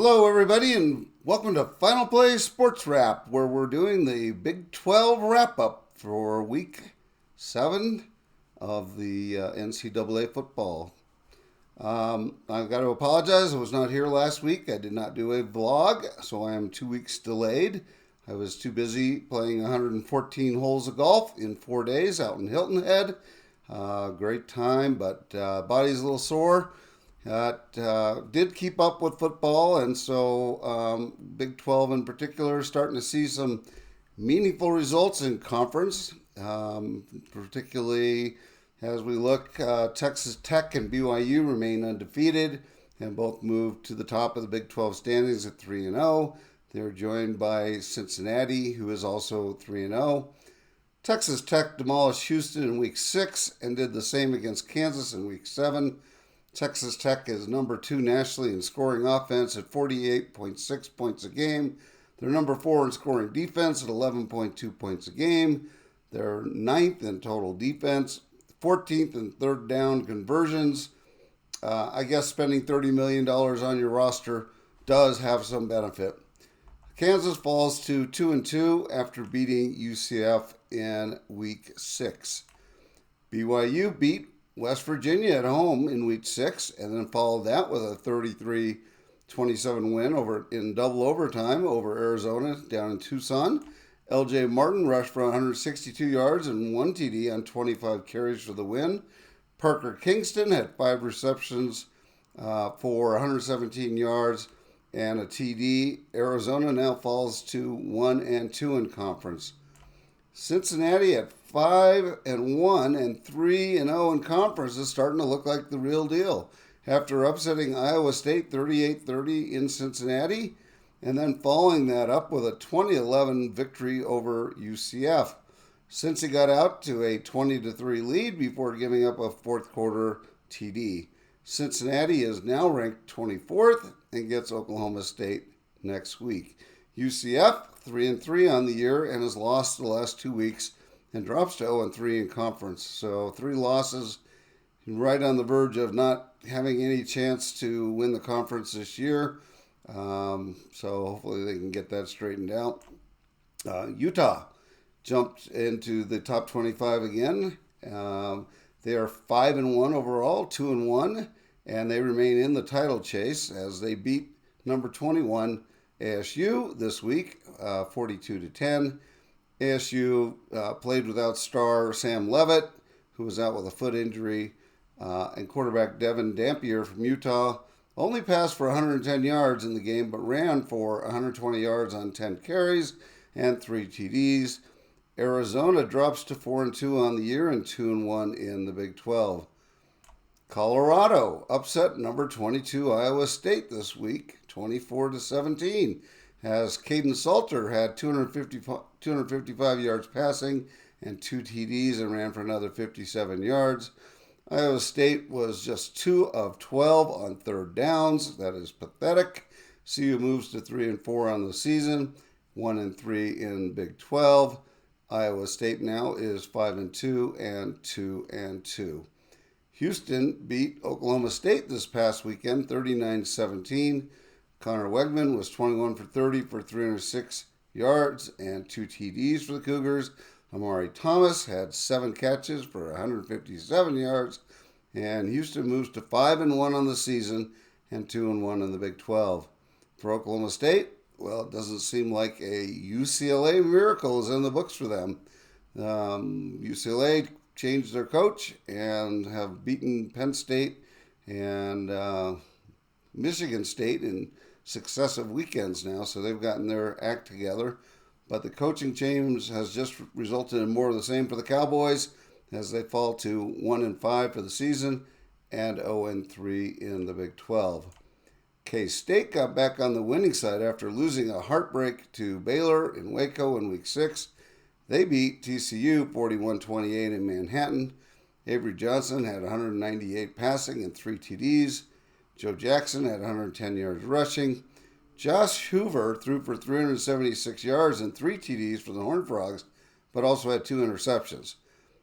Hello, everybody, and welcome to Final Play Sports Wrap, where we're doing the Big 12 wrap up for Week 7 of the NCAA football. I've got to apologize. I was not here last week. I did not do a vlog, so I am 2 weeks delayed. I was too busy playing 114 holes of golf in 4 days out in Hilton Head. Great time, but body's a little sore. Did keep up with football, and so Big 12 in particular starting to see some meaningful results in conference, particularly as we look. Texas Tech and BYU remain undefeated and both moved to the top of the Big 12 standings at 3-0. They're joined by Cincinnati, who is also 3-0. Texas Tech demolished Houston in Week 6 and did the same against Kansas in Week 7. Texas Tech is number 2 nationally in scoring offense at 48.6 points a game. They're number 4 in scoring defense at 11.2 points a game. They're 9th in total defense, 14th in third down conversions. I guess spending $30 million on your roster does have some benefit. Kansas falls to 2-2 after beating UCF in Week 6. BYU beat West Virginia at home in Week 6 and then followed that with a 33-27 win in double overtime over Arizona down in Tucson. LJ Martin rushed for 162 yards and 1 TD on 25 carries for the win. Parker Kingston had 5 receptions for 117 yards and a TD. Arizona now falls to 1-2 in conference. Cincinnati at 5-1 and 3-0 in conference is starting to look like the real deal. After upsetting Iowa State 38-30 in Cincinnati, and then following that up with a 20-11 victory over UCF. Cincy got out to a 20-3 lead before giving up a fourth quarter TD. Cincinnati is now ranked 24th and gets Oklahoma State next week. UCF 3-3 on the year and has lost the last 2 weeks and drops to 0-3 in conference. So 3 losses, right on the verge of not having any chance to win the conference this year. So hopefully they can get that straightened out. Utah jumped into the top 25 again. They are 5-1 overall, 2-1, and they remain in the title chase as they beat number 21 ASU this week, 42-10. ASU played without star Sam Levitt, who was out with a foot injury, and quarterback Devin Dampier from Utah only passed for 110 yards in the game, but ran for 120 yards on 10 carries and 3 TDs. Arizona drops to 4-2 on the year and 2-1 in the Big 12. Colorado upset number 22 Iowa State this week, 24-17, as Caden Salter had 255 yards passing and 2 TDs and ran for another 57 yards. Iowa State was just 2 of 12 on third downs. That is pathetic. CU moves to 3-4 on the season, 1-3 in Big 12. Iowa State now is 5-2 and 2-2. Houston beat Oklahoma State this past weekend, 39-17. Connor Wegman was 21 for 30 for 306 yards and 2 TDs for the Cougars. Amari Thomas had 7 catches for 157 yards. And Houston moves to 5-1 on the season and 2-1 in the Big 12. For Oklahoma State, well, it doesn't seem like a UCLA miracle is in the books for them. UCLA changed their coach and have beaten Penn State and Michigan State in successive weekends now, so they've gotten their act together. But the coaching change has just resulted in more of the same for the Cowboys as they fall to 1-5 for the season and 0-3 in the Big 12. KState got back on the winning side after losing a heartbreak to Baylor in Waco in Week 6. They beat TCU 41-28 in Manhattan. Avery Johnson had 198 passing and 3 TDs. Joe Jackson had 110 yards rushing. Josh Hoover threw for 376 yards and 3 TDs for the Horned Frogs, but also had 2 interceptions.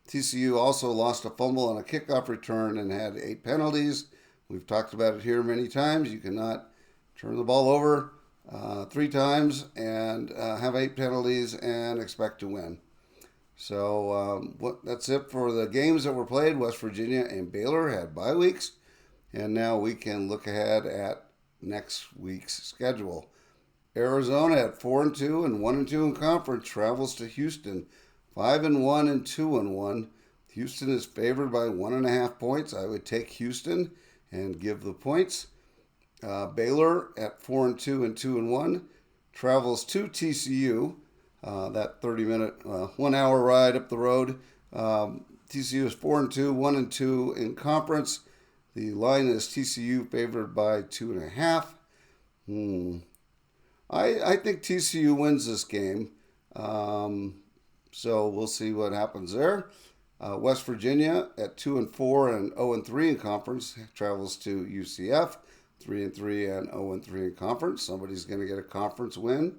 TCU also lost a fumble on a kickoff return and had 8 penalties. We've talked about it here many times. You cannot turn the ball over 3 times and have 8 penalties and expect to win. So that's it for the games that were played. West Virginia and Baylor had bye weeks, and now we can look ahead at next week's schedule. Arizona at 4-2 and 1-2 in conference travels to Houston, 5-1 and 2-1. Houston is favored by 1.5 points. I would take Houston and give the points. Baylor at 4-2 and 2-1 travels to TCU. That 30-minute, 1-hour ride up the road. TCU is 4-2, 1-2 in conference. The line is TCU favored by 2.5. I think TCU wins this game. So we'll see what happens there. West Virginia at 2-4 and 0-3 in conference travels to UCF, 3-3 and 0-3 in conference. Somebody's going to get a conference win.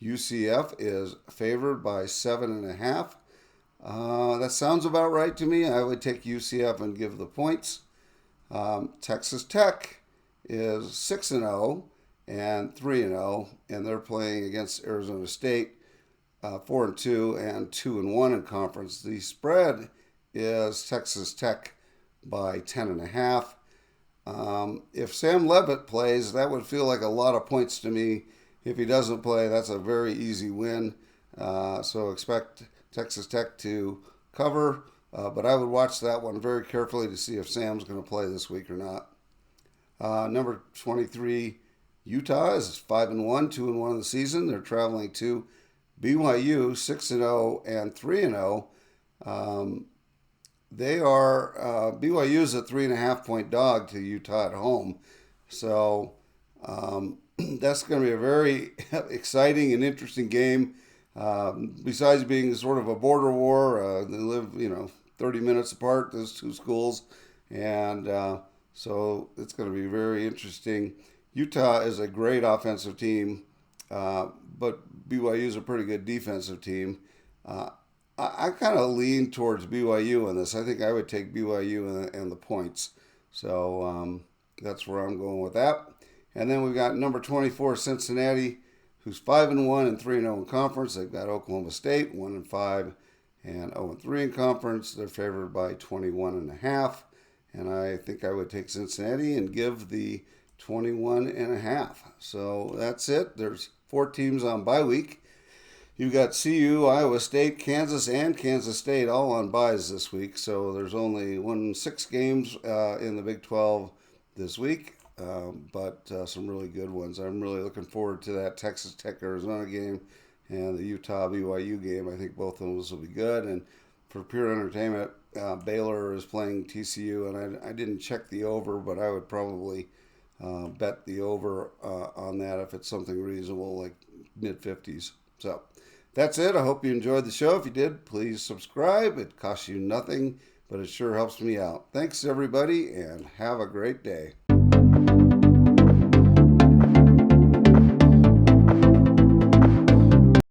UCF is favored by 7.5. That sounds about right to me. I would take UCF and give the points. Texas Tech is 6-0 and 3-0, and they're playing against Arizona State, 4-2 and 2-1 in conference. The spread is Texas Tech by 10.5. If Sam Levitt plays, that would feel like a lot of points to me. If he doesn't play, that's a very easy win. So expect Texas Tech to cover, but I would watch that one very carefully to see if Sam's going to play this week or not. Number 23, Utah is 5-1, 2-1 in the season. They're traveling to BYU, 6-0 and 3-0. BYU is a 3.5-point dog to Utah at home. So that's going to be a very exciting and interesting game. Besides being sort of a border war, they live, 30 minutes apart, those two schools. And so it's going to be very interesting. Utah is a great offensive team, but BYU is a pretty good defensive team. I kind of lean towards BYU in this. I think I would take BYU and the points. So that's where I'm going with that. And then we've got number 24, Cincinnati, who's 5-1 and 3-0 in conference. They've got Oklahoma State, 1-5 and 0-3 in conference. They're favored by 21.5. And I think I would take Cincinnati and give the 21.5. So that's it. There's 4 teams on bye week. You've got CU, Iowa State, Kansas, and Kansas State all on byes this week. So there's only 6 games in the Big 12 this week, but some really good ones. I'm really looking forward to that Texas Tech-Arizona game and the Utah-BYU game. I think both of those will be good. And for pure entertainment, Baylor is playing TCU, and I didn't check the over, but I would probably bet the over on that if it's something reasonable, like mid-50s. So that's it. I hope you enjoyed the show. If you did, please subscribe. It costs you nothing, but it sure helps me out. Thanks, everybody, and have a great day.